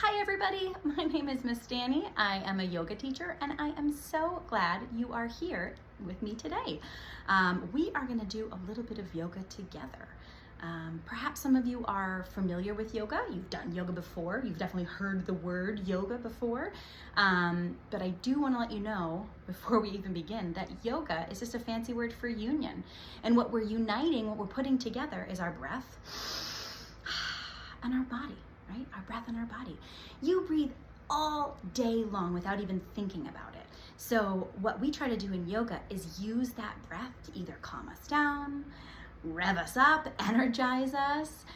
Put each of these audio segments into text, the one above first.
Hi everybody, my name is Miss Danny. I am a yoga teacher and I am so glad you are here with me today. We are going to do a little bit of yoga together. Perhaps some of you are familiar with yoga. You've done yoga before. You've definitely heard the word yoga before. But I do want to let you know before we even begin that yoga is just a fancy word for union. And what we're uniting, what we're putting together is our breath and our body. Right? Our breath and our body. You breathe all day long without even thinking about it. So what we try to do in yoga is use that breath to either calm us down, rev us up, energize us,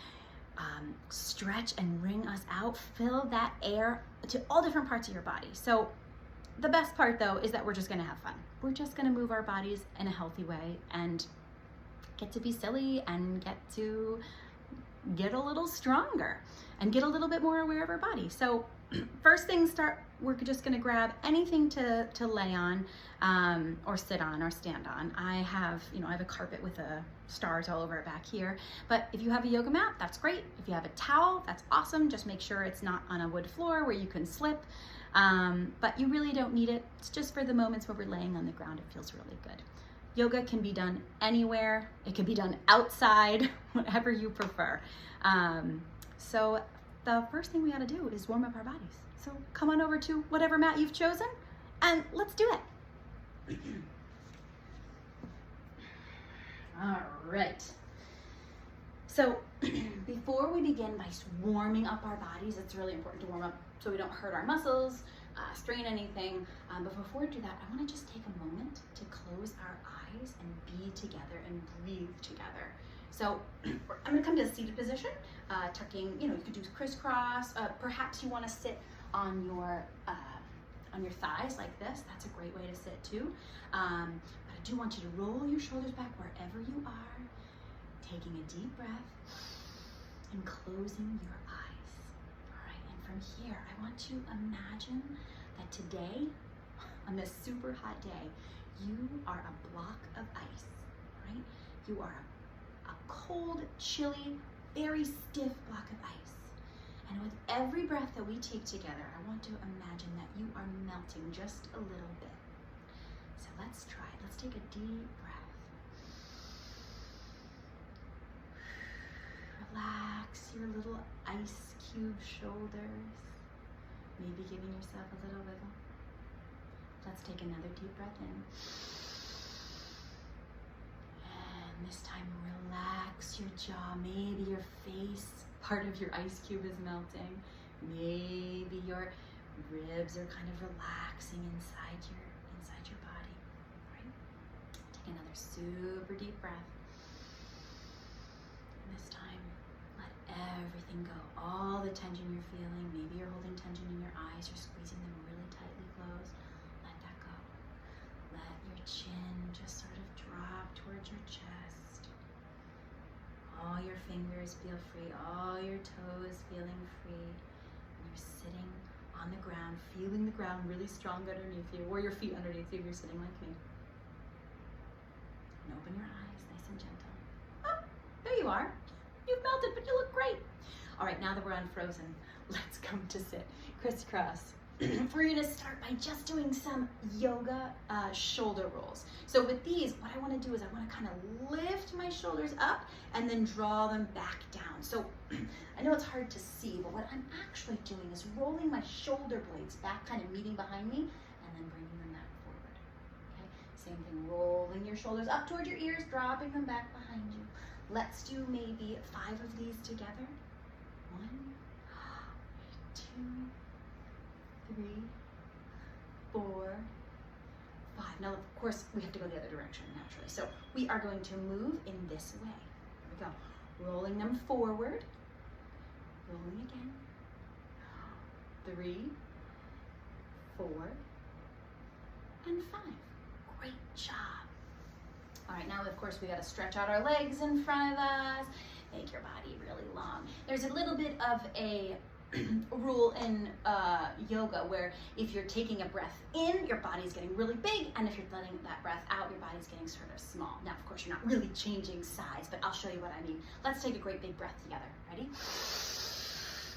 stretch and wring us out, fill that air to all different parts of your body. So the best part though is that we're just gonna have fun. We're just gonna move our bodies in a healthy way and get to be silly and get to get a little stronger and get a little bit more aware of our body. So first things start, we're just gonna grab anything to lay on or sit on or stand on. I have a carpet with stars all over it back here, but if you have a yoga mat, that's great. If you have a towel, that's awesome. Just make sure it's not on a wood floor where you can slip, but you really don't need it. It's just for the moments where we're laying on the ground, it feels really good. Yoga can be done anywhere. It can be done outside, whatever you prefer. So the first thing we gotta do is warm up our bodies. So come on over to whatever mat you've chosen and let's do it. All right. So before we begin by warming up our bodies, it's really important to warm up so we don't hurt our muscles, strain anything. But before we do that, I want to just take a moment to close our eyes and be together and breathe together. So I'm going to come to a seated position, tucking. You could do crisscross. Perhaps you want to sit on your thighs like this. That's a great way to sit too. But I do want you to roll your shoulders back wherever you are, taking a deep breath and closing your eyes. All right, and from here, I want to imagine that today, on this super hot day, you are a block of ice, right? You are a cold, chilly, very stiff block of ice. And with every breath that we take together, I want to imagine that you are melting just a little bit. So let's try it. Let's take a deep breath. Relax your little ice cube shoulders. Maybe giving yourself a little wiggle. Let's take another deep breath in. And this time relax your jaw. Maybe your face, part of your ice cube is melting. Maybe your ribs are kind of relaxing inside your body. Right? Take another super deep breath. And this time, let everything go. All the tension you're feeling. Maybe you're holding tension in your eyes. You're squeezing them really tightly closed. Let that go. Let your chin just sort of drop towards your chest. All your fingers feel free. All your toes feeling free. And you're sitting on the ground, feeling the ground really strong underneath you, or your feet underneath you if you're sitting like me. And open your eyes, nice and gentle. Oh, there you are. You've melted, but you look great. All right, now that we're unfrozen, let's come to sit. Crisscross. We're gonna start by just doing some yoga shoulder rolls. So with these, what I wanna do is I wanna kind of lift my shoulders up and then draw them back down. So I know it's hard to see, but what I'm actually doing is rolling my shoulder blades back, kind of meeting behind me, and then bringing them back forward. Okay, same thing, rolling your shoulders up towards your ears, dropping them back behind you. Let's do maybe 5 of these together. 1, 2, 3, 4, 5. Now, of course, we have to go the other direction naturally. So we are going to move in this way. Here we go. Rolling them forward. Rolling again. 3, 4, and 5. Great job. All right, now, of course, we got to stretch out our legs in front of us. Make your body really long. There's a little bit of a rule in yoga where if you're taking a breath in, your body's getting really big, and if you're letting that breath out, your body's getting sort of small. Now, of course, you're not really changing size, but I'll show you what I mean. Let's take a great big breath together. Ready?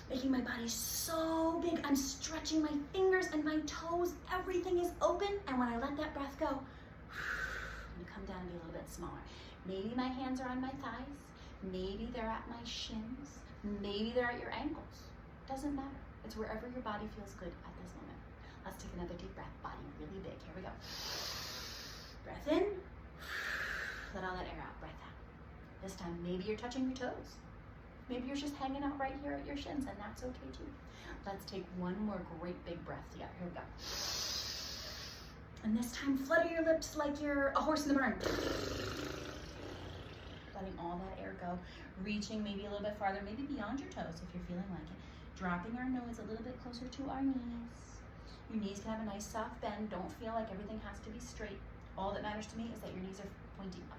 making my body so big. I'm stretching my fingers and my toes. Everything is open. And when I let that breath go, I'm gonna come down and be a little bit smaller. Maybe my hands are on my thighs. Maybe they're at my shins. Maybe they're at your ankles. Doesn't matter. It's wherever your body feels good at this moment. Let's take another deep breath. Body really big. Here we go. Breath in. Let all that air out. Breath out. This time, maybe you're touching your toes. Maybe you're just hanging out right here at your shins, and that's okay too. Let's take one more great big breath together. Here we go. And this time, flutter your lips like you're a horse in the barn. Letting all that air go. Reaching maybe a little bit farther, maybe beyond your toes if you're feeling like it. Dropping our nose a little bit closer to our knees. Your knees can have a nice soft bend. Don't feel like everything has to be straight. All that matters to me is that your knees are pointing up.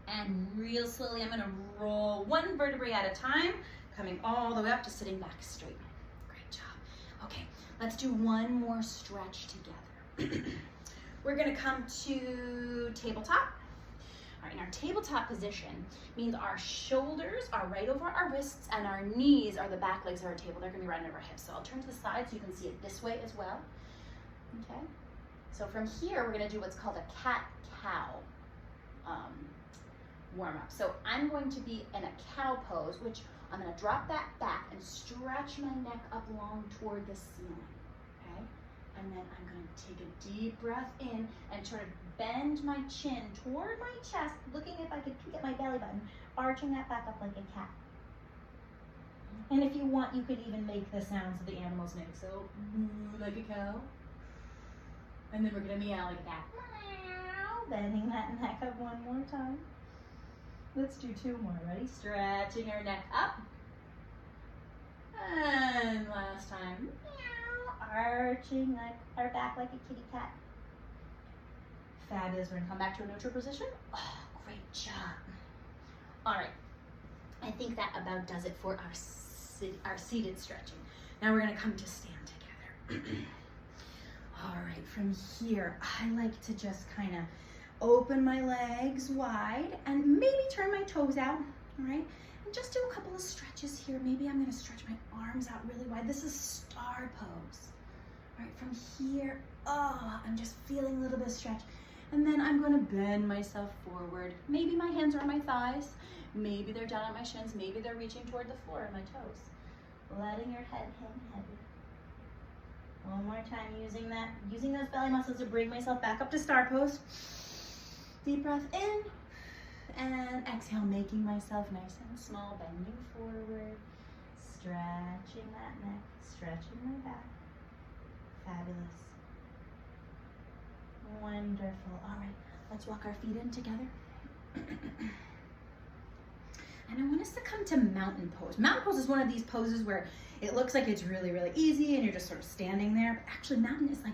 And real slowly, I'm gonna roll one vertebrae at a time, coming all the way up to sitting back straight. Great job. Okay, let's do one more stretch together. We're gonna come to tabletop. All right, in our tabletop position means our shoulders are right over our wrists and our knees are the back legs of our table. They're gonna be right under our hips. So I'll turn to the side so you can see it this way as well. Okay, so from here, we're gonna do what's called a cat-cow warm up. So I'm going to be in a cow pose, which I'm going to drop that back and stretch my neck up long toward the ceiling, okay? And then I'm going to take a deep breath in and sort of bend my chin toward my chest, looking if I could peek at my belly button, arching that back up like a cat. And if you want, you could even make the sounds of the animals make. So, moo like a cow. And then we're going to meow like a cat. Meow. Bending that neck up one more time. Let's do two more. Ready? Stretching our neck up. And last time. Meow. Arching our back like a kitty cat. Fabulous. We're going to come back to a neutral position. Oh, great job. All right. I think that about does it for our seated stretching. Now we're going to come to stand together. All right. From here, I like to just kind of open my legs wide and maybe turn my toes out, all right? And just do a couple of stretches here. Maybe I'm gonna stretch my arms out really wide. This is star pose. All right, from here, I'm just feeling a little bit of stretch. And then I'm gonna bend myself forward. Maybe my hands are on my thighs. Maybe they're down on my shins. Maybe they're reaching toward the floor of my toes. Letting your head hang heavy. One more time, using those belly muscles to bring myself back up to star pose. Deep breath in, and exhale, making myself nice and small, bending forward, stretching that neck, stretching my back. Fabulous. Wonderful. All right, let's walk our feet in together. And I want us to come to mountain pose. Mountain pose is one of these poses where it looks like it's really, really easy and you're just sort of standing there. But actually, mountain is like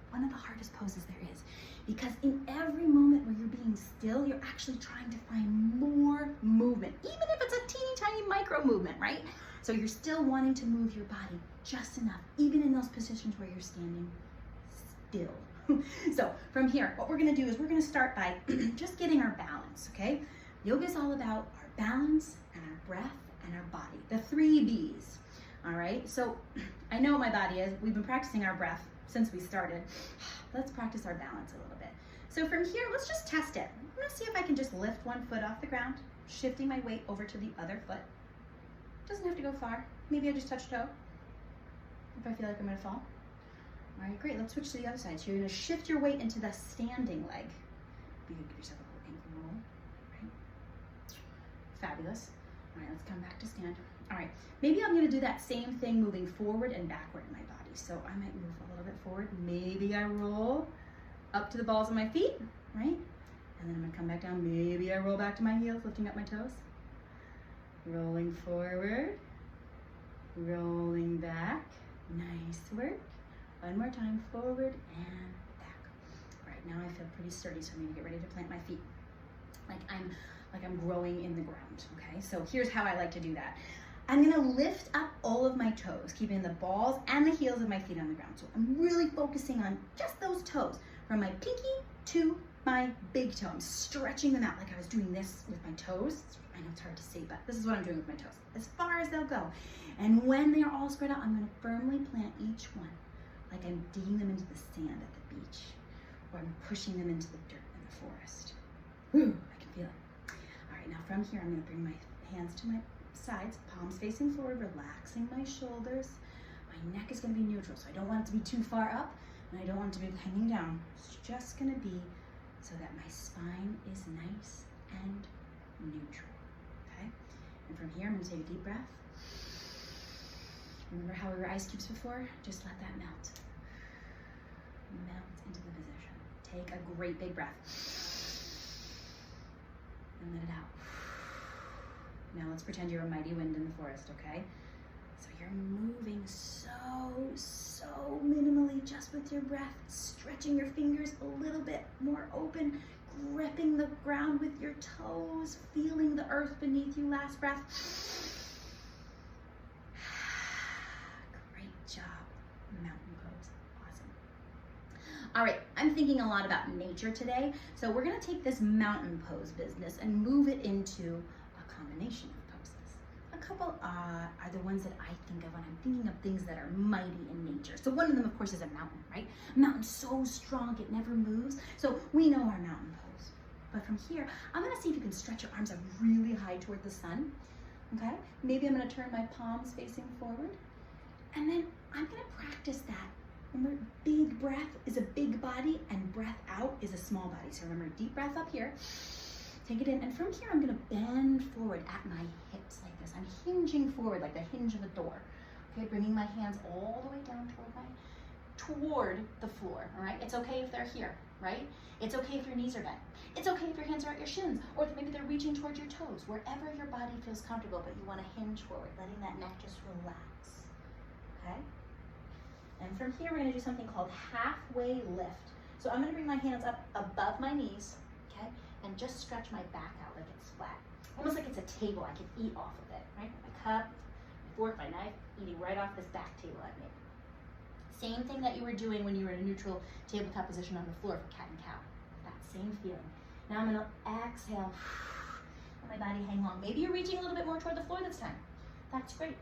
one of the hardest poses there is. Because in every moment where you're being still, you're actually trying to find more movement, even if it's a teeny tiny micro movement, right? So you're still wanting to move your body just enough, even in those positions where you're standing still. So from here, what we're gonna do is we're gonna start by just getting our balance, okay? Yoga is all about our balance and our breath and our body, the 3 B's, all right? So I know what my body is. We've been practicing our breath since we started. Let's practice our balance a little bit. So from here, let's just test it. I'm gonna see if I can just lift one foot off the ground, shifting my weight over to the other foot. Doesn't have to go far. Maybe I just touch toe if I feel like I'm gonna fall. All right, great, let's switch to the other side. So you're gonna shift your weight into the standing leg. You can give yourself a little ankle roll, right? Fabulous. All right, let's come back to stand. All right, maybe I'm gonna do that same thing moving forward and backward in my body. So I might move a little bit forward. Maybe I roll up to the balls of my feet, right? And then I'm gonna come back down. Maybe I roll back to my heels, lifting up my toes. Rolling forward, rolling back. Nice work. One more time, forward and back. All right, now I feel pretty sturdy, so I'm gonna get ready to plant my feet. Like I'm growing in the ground, okay? So here's how I like to do that. I'm gonna lift up all of my toes, keeping the balls and the heels of my feet on the ground. So I'm really focusing on just those toes, from my pinky to my big toe. I'm stretching them out like I was doing this with my toes. I know it's hard to see, but this is what I'm doing with my toes. As far as they'll go. And when they're all spread out, I'm gonna firmly plant each one, like I'm digging them into the sand at the beach, or I'm pushing them into the dirt in the forest. Woo, I can feel it. All right, now from here, I'm gonna bring my hands to my sides, palms facing forward, relaxing my shoulders. My neck is gonna be neutral, so I don't want it to be too far up, and I don't want it to be hanging down. It's just gonna be so that my spine is nice and neutral, okay? And from here, I'm gonna take a deep breath. Remember how we were ice cubes before? Just let that melt. Melt into the position. Take a great big breath. And let it out. Now let's pretend you're a mighty wind in the forest, okay? So you're moving so minimally just with your breath, stretching your fingers a little bit more open, gripping the ground with your toes, feeling the earth beneath you. Last breath. Great job. Mountain pose. Awesome. All right, I'm thinking a lot about nature today, so we're gonna take this mountain pose business and move it into a combination of poses. A couple are the ones that I think of when I'm thinking of things that are mighty in nature. So one of them, of course, is a mountain, right? A mountain's so strong, it never moves. So we know our mountain pose. But from here, I'm gonna see if you can stretch your arms up really high toward the sun, okay? Maybe I'm gonna turn my palms facing forward. And then I'm gonna practice that. Remember, big breath is a big body and breath out is a small body. So remember, deep breath up here, take it in. And from here, I'm gonna bend forward at my hips like this. I'm hinging forward like the hinge of a door. Okay, bringing my hands all the way down toward the floor, all right? It's okay if they're here, right? It's okay if your knees are bent. It's okay if your hands are at your shins, or maybe they're reaching towards your toes, wherever your body feels comfortable, but you wanna hinge forward, letting that neck just relax, okay? And from here, we're gonna do something called halfway lift. So I'm gonna bring my hands up above my knees, okay? And just stretch my back out like it's flat. Almost like it's a table, I can eat off of it, right? My cup, my fork, my knife, eating right off this back table I made. Same thing that you were doing when you were in a neutral tabletop position on the floor for cat and cow. That same feeling. Now I'm gonna exhale, let my body hang long. Maybe you're reaching a little bit more toward the floor this time. That's great.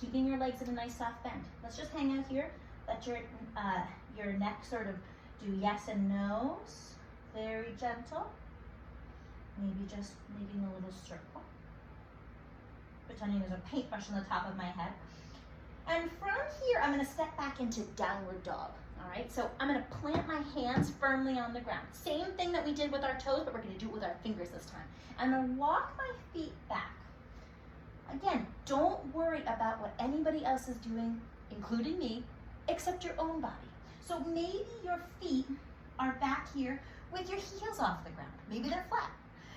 Keeping your legs in a nice soft bend. Let's just hang out here. Let your neck sort of do yes and no's. Very gentle. Maybe just making a little circle. Pretending there's a paintbrush on the top of my head. And from here, I'm gonna step back into downward dog, all right? So I'm gonna plant my hands firmly on the ground. Same thing that we did with our toes, but we're gonna do it with our fingers this time. I'm gonna walk my feet back. Again, don't worry about what anybody else is doing, including me, except your own body. So maybe your feet are back here with your heels off the ground. Maybe they're flat.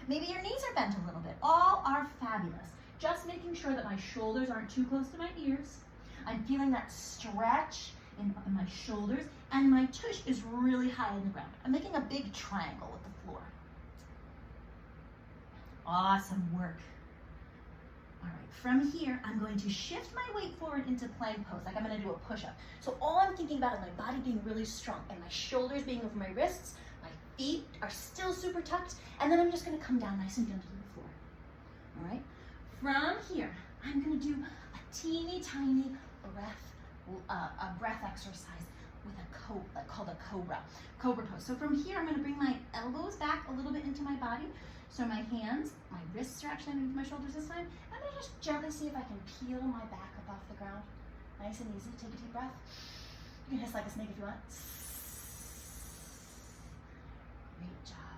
Maybe your knees are bent a little bit. All are fabulous. Just making sure that my shoulders aren't too close to my ears. I'm feeling that stretch in my shoulders, and my tush is really high in the ground. I'm making a big triangle with the floor. Awesome work. All right, from here, I'm going to shift my weight forward into plank pose, like I'm gonna do a push-up. So all I'm thinking about is my body being really strong, and my shoulders being over my wrists, my feet are still super tucked, and then I'm just gonna come down nice and gentle to the floor. All right, from here, I'm gonna do a teeny tiny breath exercise with called a cobra pose. So from here, I'm gonna bring my elbows back a little bit into my body. So my hands, my wrists are actually underneath my shoulders this time. I'm gonna just gently see if I can peel my back up off the ground. Nice and easy, take a deep breath. You can hiss like a snake if you want. Great job,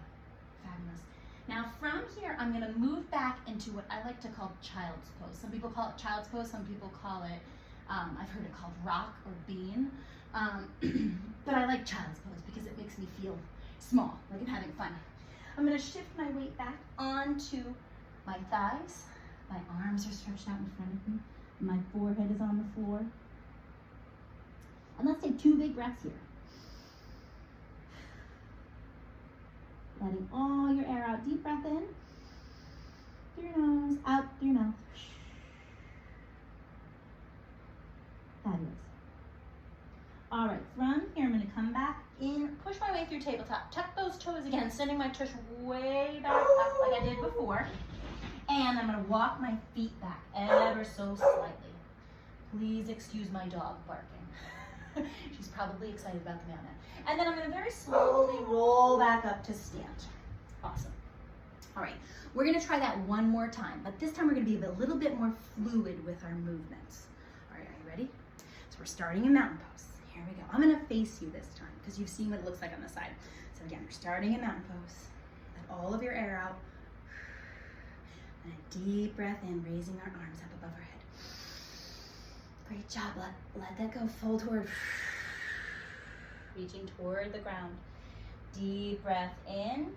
fabulous. Now from here, I'm gonna move back into what I like to call child's pose. Some people call it child's pose, some people call it, I've heard it called rock or bean. But I like child's pose because it makes me feel small, like I'm having fun. I'm gonna shift my weight back onto my thighs. My arms are stretched out in front of me. My forehead is on the floor. And let's take 2 big breaths here. Letting all your air out. Deep breath in through your nose, out through your mouth. Fabulous. All right, from here, I'm gonna come back in, push my way through tabletop, tuck those toes again, sending my tush way back up like I did before. And I'm gonna walk my feet back ever so slightly. Please excuse my dog barking. She's probably excited about the mountain. And then I'm gonna very slowly roll back up to stand. Awesome. All right, we're gonna try that one more time, but this time we're gonna be a little bit more fluid with our movements. All right, are you ready? So we're starting in mountain pose. Here we go. I'm gonna face you this time because you've seen what it looks like on the side. So again, we're starting in mountain pose. Let all of your air out. And a deep breath in, raising our arms up above our head. Great job. Let that go. Fold toward. Reaching toward the ground. Deep breath in.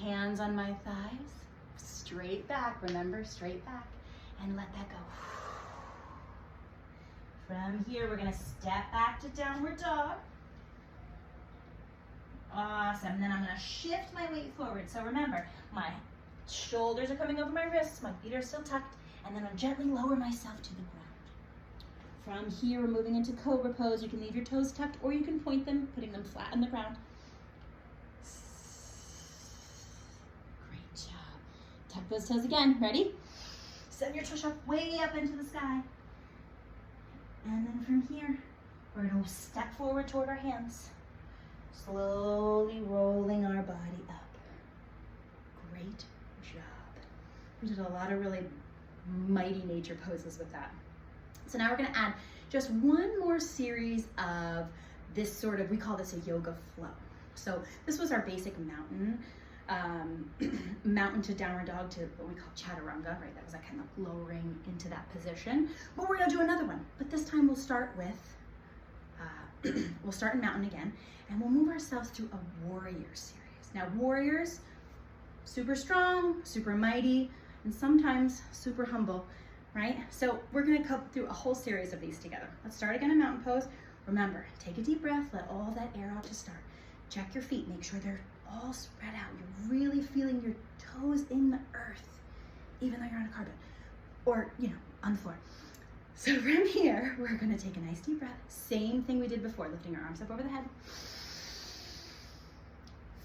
Hands on my thighs. Straight back. Remember, straight back. And let that go. From here, we're going to step back to downward dog. Awesome. Then I'm going to shift my weight forward. So remember, my shoulders are coming over my wrists, my feet are still tucked, and then I'll gently lower myself to the ground. From here, we're moving into cobra pose. You can leave your toes tucked or you can point them, putting them flat on the ground. Great job. Tuck those toes again. Ready? Send your tush up way up into the sky. And then from here, we're going to step forward toward our hands. Slowly rolling our body up. Great job. We did a lot of really mighty nature poses with that. So now we're going to add just one more series of this sort of, we call this a yoga flow. So this was our basic mountain, mountain to downward dog to what we call chaturanga, right? That was that kind of lowering into that position. But we're going to do another one. But this time we'll start with, we'll start in mountain again, and we'll move ourselves through a warrior series. Now warriors, super strong, super mighty, and sometimes super humble, right? So we're gonna go through a whole series of these together. Let's start again in mountain pose. Remember, take a deep breath, let all that air out to start. Check your feet, make sure they're all spread out. You're really feeling your toes in the earth, even though you're on a carpet, or, on the floor. So from here, we're gonna take a nice deep breath. Same thing we did before, lifting our arms up over the head.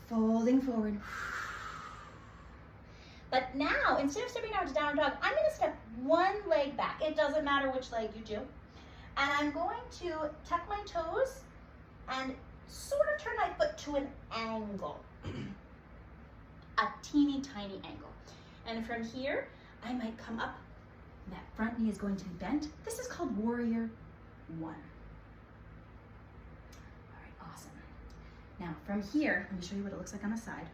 Folding forward. But now, instead of stepping out to downward dog, I'm going to step one leg back. It doesn't matter which leg you do. And I'm going to tuck my toes and sort of turn my foot to an angle. A teeny tiny angle. And from here, I might come up. That front knee is going to be bent. This is called Warrior 1. All right, awesome. Now from here, let me show you what it looks like on the side.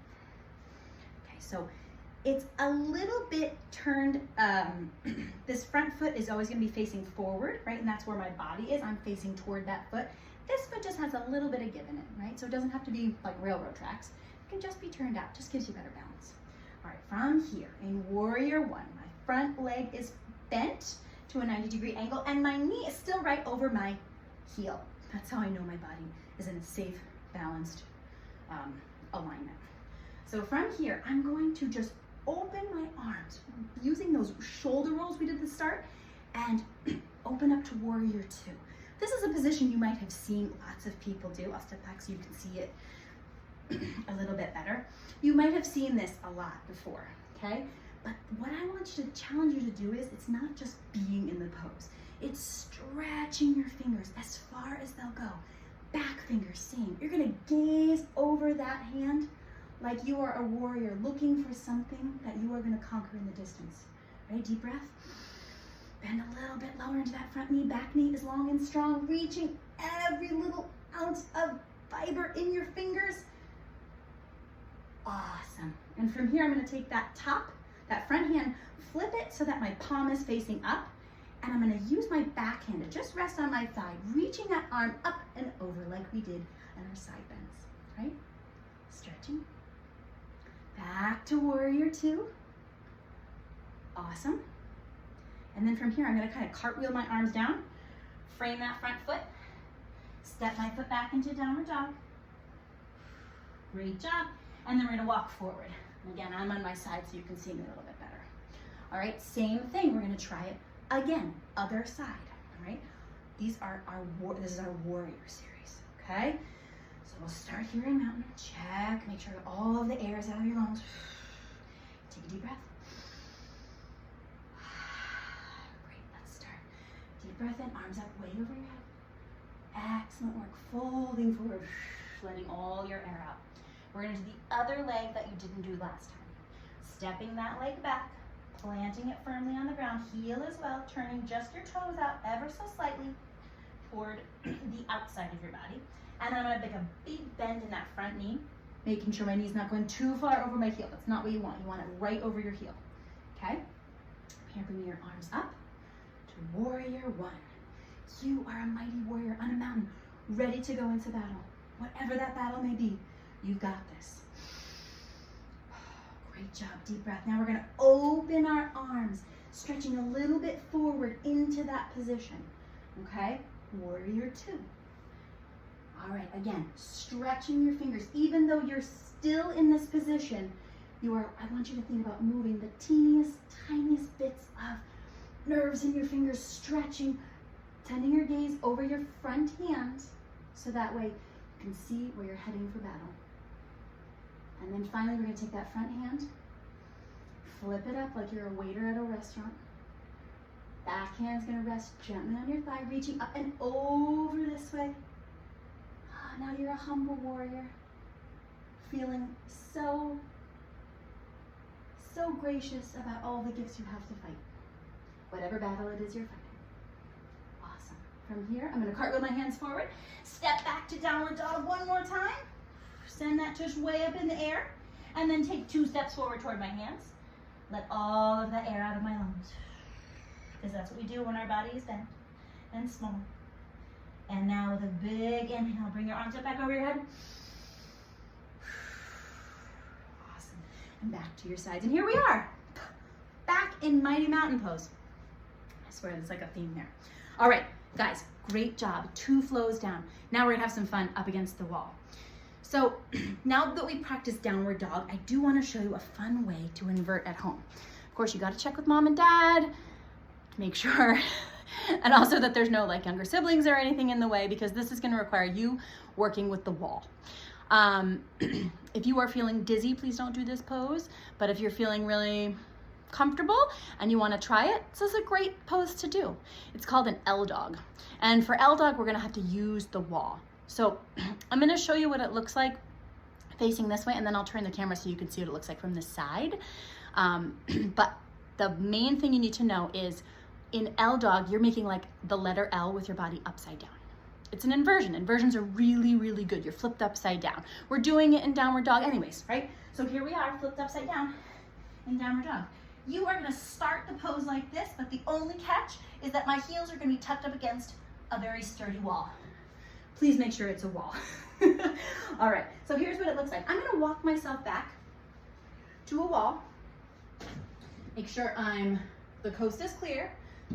Okay, so it's a little bit turned, this front foot is always gonna be facing forward, right? And that's where my body is. I'm facing toward that foot. This foot just has a little bit of give in it, right? So it doesn't have to be like railroad tracks. It can just be turned out, just gives you better balance. All right, from here, in Warrior 1, my front leg is bent to a 90-degree angle and my knee is still right over my heel. That's how I know my body is in a safe, balanced alignment. So from here, I'm going to just open my arms using those shoulder rolls we did at the start and open up to Warrior 2. This is a position you might have seen lots of people do. I'll step back so you can see it a little bit better. You might have seen this a lot before, okay? But what I want you to challenge you to do is, it's not just being in the pose. It's stretching your fingers as far as they'll go. Back fingers, same. You're gonna gaze over that hand like you are a warrior looking for something that you are gonna conquer in the distance. Right, deep breath. Bend a little bit lower into that front knee. Back knee is long and strong, reaching every little ounce of fiber in your fingers. Awesome. And from here, I'm gonna take that front hand, flip it so that my palm is facing up, and I'm gonna use my back hand to just rest on my thigh, reaching that arm up and over like we did in our side bends, right? Stretching. Back to Warrior 2. Awesome. And then from here, I'm gonna kind of cartwheel my arms down, frame that front foot, step my foot back into downward dog. Great job. And then we're gonna walk forward. Again, I'm on my side so you can see me a little bit better. All right, same thing. We're gonna try it again, other side, all right? This is our warrior series, okay? So we'll start here in mountain. Check, make sure all of the air is out of your lungs. Take a deep breath. Deep breath in, arms up, way over your head. Excellent work. Folding forward, letting all your air out. We're going to do the other leg that you didn't do last time. Stepping that leg back, planting it firmly on the ground, heel as well, turning just your toes out ever so slightly toward the outside of your body. And I'm going to make a big bend in that front knee, making sure my knee's not going too far over my heel. That's not what you want. You want it right over your heel. Okay? Here, bring your arms up to warrior one. You are a mighty warrior on a mountain, ready to go into battle. Whatever that battle may be, you've got this. Great job, deep breath. Now we're gonna open our arms, stretching a little bit forward into that position, okay? Warrior two. All right, again, stretching your fingers. Even though you're still in this position, I want you to think about moving the teeniest, tiniest bits of nerves in your fingers, stretching, tending your gaze over your front hands, so that way you can see where you're heading for battle. And then finally, we're gonna take that front hand, flip it up like you're a waiter at a restaurant. Back hand's gonna rest gently on your thigh, reaching up and over this way. Now you're a humble warrior, feeling so gracious about all the gifts you have to fight. Whatever battle it is you're fighting. Awesome. From here, I'm gonna cartwheel my hands forward, step back to downward dog one more time. Send that tush way up in the air, and then take 2 steps forward toward my hands. Let all of the air out of my lungs, because that's what we do when our body is bent and small. And now with a big inhale, bring your arms up back over your head. Awesome. And back to your sides. And here we are, back in Mighty Mountain Pose. I swear there's like a theme there. All right, guys, great job. 2 flows down. Now we're gonna have some fun up against the wall. So now that we practiced downward dog, I do want to show you a fun way to invert at home. Of course, you got to check with mom and dad to make sure, and also that there's no like younger siblings or anything in the way, because this is going to require you working with the wall. If you are feeling dizzy, please don't do this pose. But if you're feeling really comfortable and you want to try it, this is a great pose to do. It's called an L dog. And for L dog, we're going to have to use the wall. So I'm going to show you what it looks like facing this way, and then I'll turn the camera so you can see what it looks like from the side. But the main thing you need to know is in L dog, you're making like the letter L with your body upside down. It's an inversion. Inversions are really, really good. You're flipped upside down. We're doing it in downward dog anyways, right? So here we are, flipped upside down in downward dog. You are going to start the pose like this, but the only catch is that my heels are going to be tucked up against a very sturdy wall. Please make sure it's a wall. All right, so here's what it looks like. I'm gonna walk myself back to a wall. Make sure the coast is clear.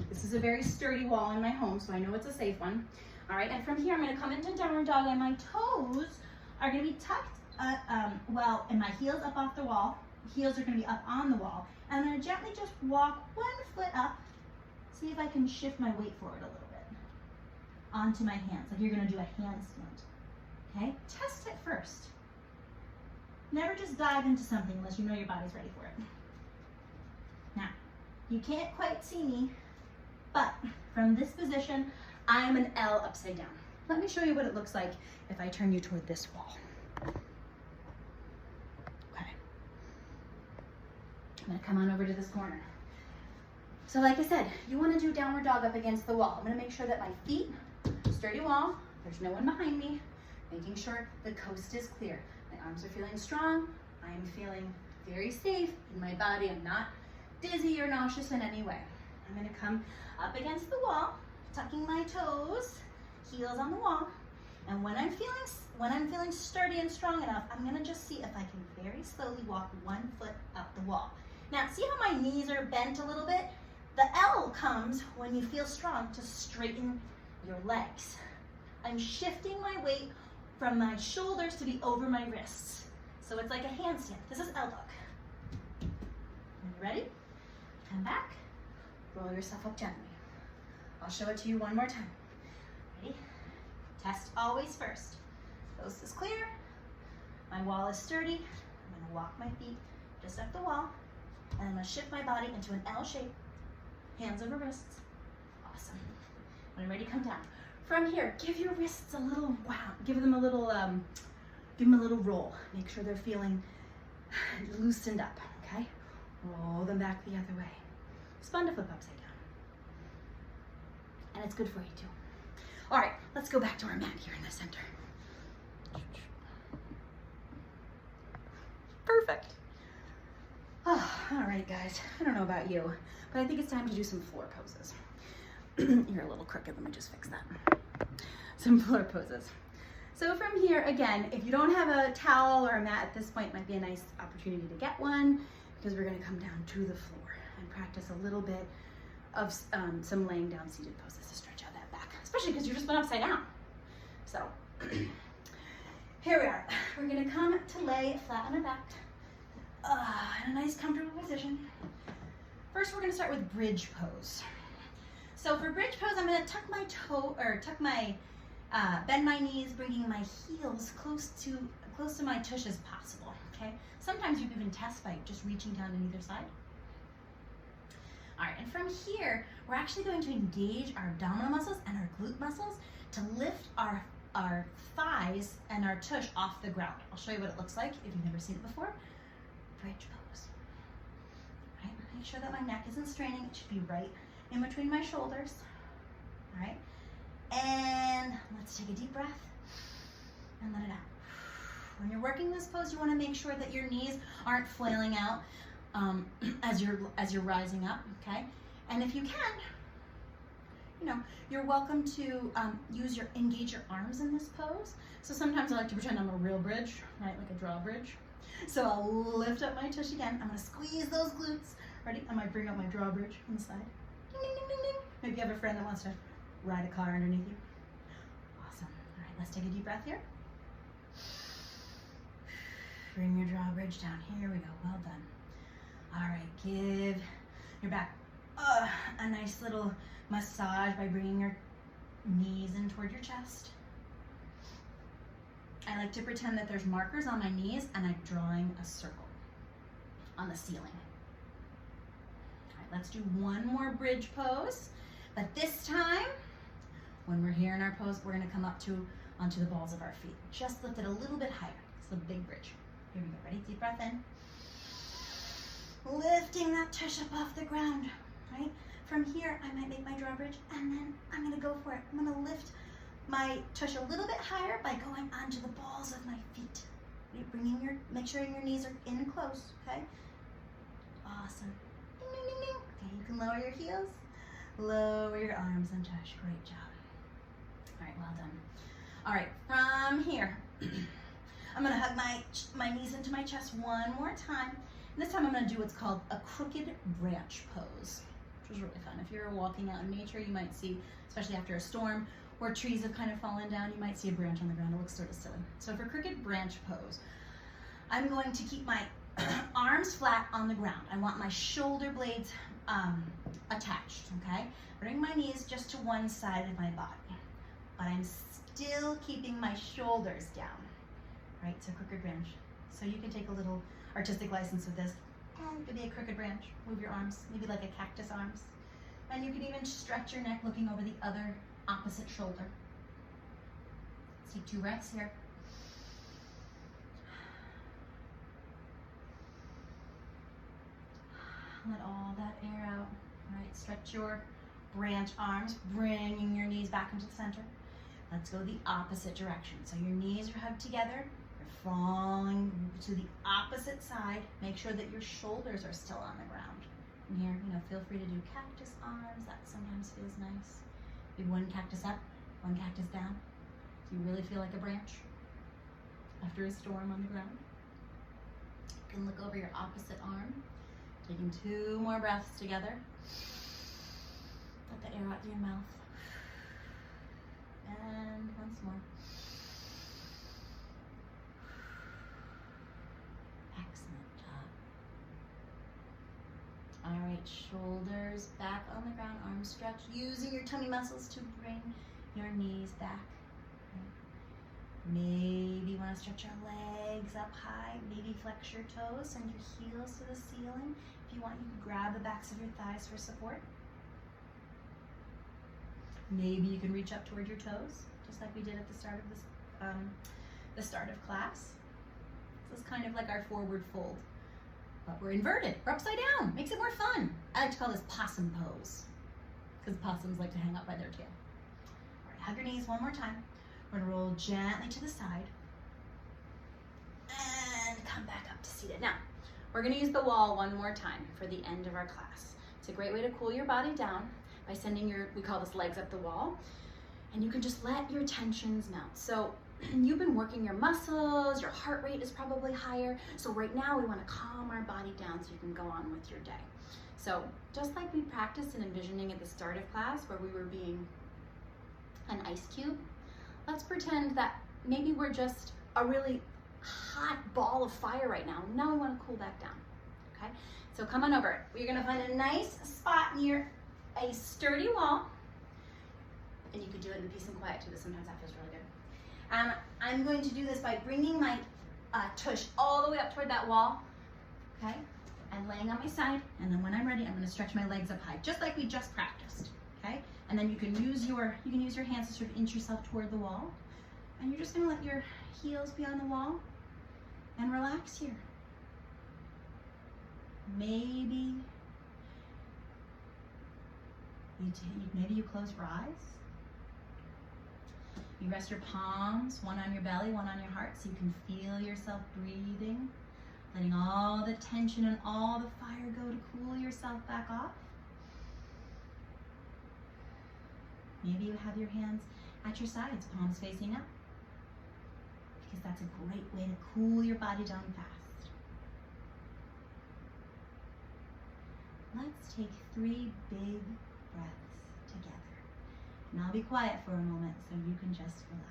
This is a very sturdy wall in my home, so I know it's a safe one. All right, and from here, I'm gonna come into downward dog, and my toes are gonna be tucked, and my heels up off the wall. Heels are gonna be up on the wall. And I'm gonna gently just walk 1 foot up, see if I can shift my weight forward a little bit onto my hands, like you're gonna do a handstand, okay? Test it first. Never just dive into something unless you know your body's ready for it. Now, you can't quite see me, but from this position, I am an L upside down. Let me show you what it looks like if I turn you toward this wall. Okay. I'm gonna come on over to this corner. So like I said, you wanna do downward dog up against the wall. I'm gonna make sure that my feet, sturdy wall, there's no one behind me, making sure the coast is clear. My arms are feeling strong. I am feeling very safe in my body. I'm not dizzy or nauseous in any way. I'm gonna come up against the wall, tucking my toes, heels on the wall. And when I'm feeling sturdy and strong enough, I'm gonna just see if I can very slowly walk 1 foot up the wall. Now, see how my knees are bent a little bit? The L comes when you feel strong to straighten your legs. I'm shifting my weight from my shoulders to be over my wrists. So it's like a handstand. This is L dog. When you're ready, come back, roll yourself up gently. I'll show it to you one more time. Ready? Test always first. Coast is clear. My wall is sturdy. I'm gonna walk my feet just up the wall, and I'm gonna shift my body into an L shape. Hands over wrists. Awesome. When you're ready, come down. From here, give your wrists a little wow. Give them a little roll. Make sure they're feeling loosened up, okay? Roll them back the other way. It's fun to flip upside down. And it's good for you too. All right, let's go back to our mat here in the center. Perfect. Oh, all right, guys. I don't know about you, but I think it's time to do some floor poses. You're a little crooked. Let me just fix that. Some floor poses. So from here, again, if you don't have a towel or a mat at this point, it might be a nice opportunity to get one, because we're going to come down to the floor and practice a little bit of some laying down seated poses to stretch out that back, especially because you're just been upside down. So here we are. We're going to come to lay flat on our back in a nice comfortable position. First, we're going to start with bridge pose. So for bridge pose, I'm going to tuck my bend my knees, bringing my heels close to my tush as possible, okay? Sometimes you can even test by just reaching down on either side. All right, and from here, we're actually going to engage our abdominal muscles and our glute muscles to lift our thighs and our tush off the ground. I'll show you what it looks like if you've never seen it before. Bridge pose. All right, make sure that my neck isn't straining. It should be right in between my shoulders. All right. And let's take a deep breath and let it out. When you're working this pose, you want to make sure that your knees aren't flailing out as you're rising up, okay? And if you can, you're welcome to engage your arms in this pose. So sometimes I like to pretend I'm a real bridge, right, like a drawbridge. So I'll lift up my tush again. I'm going to squeeze those glutes. Ready? I might bring up my drawbridge on the side. Ding, ding, ding, ding, ding. Maybe you have a friend that wants to ride a car underneath you. Awesome. All right, let's take a deep breath here. Bring your drawbridge down. Here we go. Well done. All right, give your back a nice little massage by bringing your knees in toward your chest. I like to pretend that there's markers on my knees and I'm drawing a circle on the ceiling. All right, let's do one more bridge pose. But this time, when we're here in our pose, we're going to come up onto the balls of our feet. Just lift it a little bit higher. It's a big bridge. Here we go. Ready? Deep breath in. Lifting that tush up off the ground, right? From here, I might make my drawbridge, and then I'm going to go for it. I'm going to lift my tush a little bit higher by going onto the balls of my feet. Right? Make sure your knees are in close, okay? Awesome. Ding, ding, ding, ding. Okay, you can lower your heels. Lower your arms and tush. Great job. All right, well done. All right, from here, I'm going to hug my knees into my chest one more time. And this time I'm going to do what's called a crooked branch pose, which is really fun. If you're walking out in nature, you might see, especially after a storm, where trees have kind of fallen down, you might see a branch on the ground. It looks sort of silly. So for crooked branch pose, I'm going to keep my arms flat on the ground. I want my shoulder blades attached, okay? Bring my knees just to one side of my body, but I'm still keeping my shoulders down, right? So crooked branch. So you can take a little artistic license with this. Maybe a crooked branch. Move your arms, maybe like a cactus arms. And you can even stretch your neck looking over the other opposite shoulder. Let's take 2 breaths here. Let all that air out. All right, stretch your branch arms, bringing your knees back into the center. Let's go the opposite direction. So your knees are hugged together. You're falling to the opposite side. Make sure that your shoulders are still on the ground. And here, feel free to do cactus arms. That sometimes feels nice. Maybe one cactus up, one cactus down. So you really feel like a branch after a storm on the ground. You can look over your opposite arm. Taking 2 more breaths together. Let the air out through your mouth. And once more. Excellent job. All right, shoulders back on the ground, arms stretched, using your tummy muscles to bring your knees back. Maybe you want to stretch your legs up high, maybe flex your toes, send your heels to the ceiling. If you want, you can grab the backs of your thighs for support. Maybe you can reach up toward your toes, just like we did at the start of the start of class. This is kind of like our forward fold, but we're inverted. We're upside down. Makes it more fun. I like to call this possum pose, because possums like to hang up by their tail. All right, hug your knees one more time. We're gonna roll gently to the side and come back up to seated. Now, we're gonna use the wall one more time for the end of our class. It's a great way to cool your body down by sending we call this legs up the wall, and you can just let your tensions melt. So you've been working your muscles, your heart rate is probably higher. So right now we wanna calm our body down so you can go on with your day. So just like we practiced in envisioning at the start of class where we were being an ice cube, let's pretend that maybe we're just a really hot ball of fire right now. Now we wanna cool back down, okay? So come on over. You're gonna find a nice spot near a sturdy wall, and you could do it in peace and quiet too, but sometimes that feels really good. I'm going to do this by bringing my tush all the way up toward that wall, okay? And laying on my side, and then when I'm ready, I'm gonna stretch my legs up high, just like we just practiced, okay? And then you can use your hands to sort of inch yourself toward the wall, and you're just gonna let your heels be on the wall and relax here. Maybe you close your eyes. You rest your palms, one on your belly, one on your heart, so you can feel yourself breathing, letting all the tension and all the fire go to cool yourself back off. Maybe you have your hands at your sides, palms facing up, because that's a great way to cool your body down fast. Let's take 3 big breaths together. And I'll be quiet for a moment so you can just relax.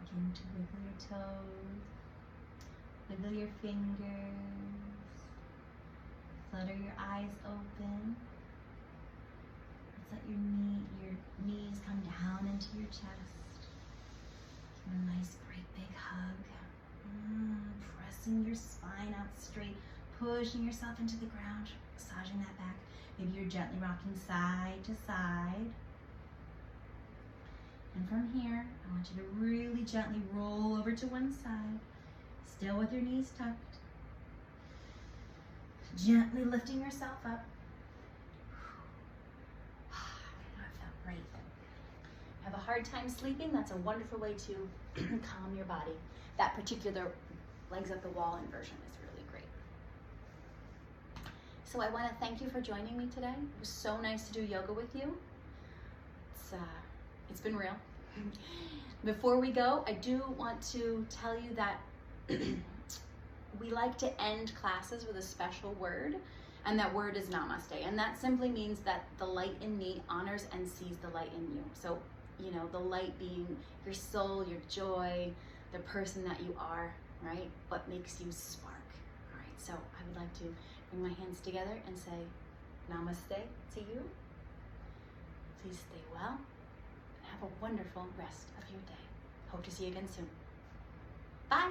Begin to wiggle your toes, wiggle your fingers, flutter your eyes open. Let's let your knees come down into your chest. Give a nice great big hug. Pressing your spine out straight, pushing yourself into the ground, massaging that back. Maybe you're gently rocking side to side. And from here, I want you to really gently roll over to one side, still with your knees tucked. Gently lifting yourself up. I know it felt great. Have a hard time sleeping? That's a wonderful way to calm your body. That particular legs up the wall inversion is really great. So I want to thank you for joining me today. It was so nice to do yoga with you. It's been real. Before we go, I do want to tell you that we like to end classes with a special word, and that word is namaste. And that simply means that the light in me honors and sees the light in you. So, you know, the light being your soul, your joy, the person that you are, right? What makes you spark, all right? So I would like to bring my hands together and say namaste to you. Please stay well. Have a wonderful rest of your day. Hope to see you again soon. Bye.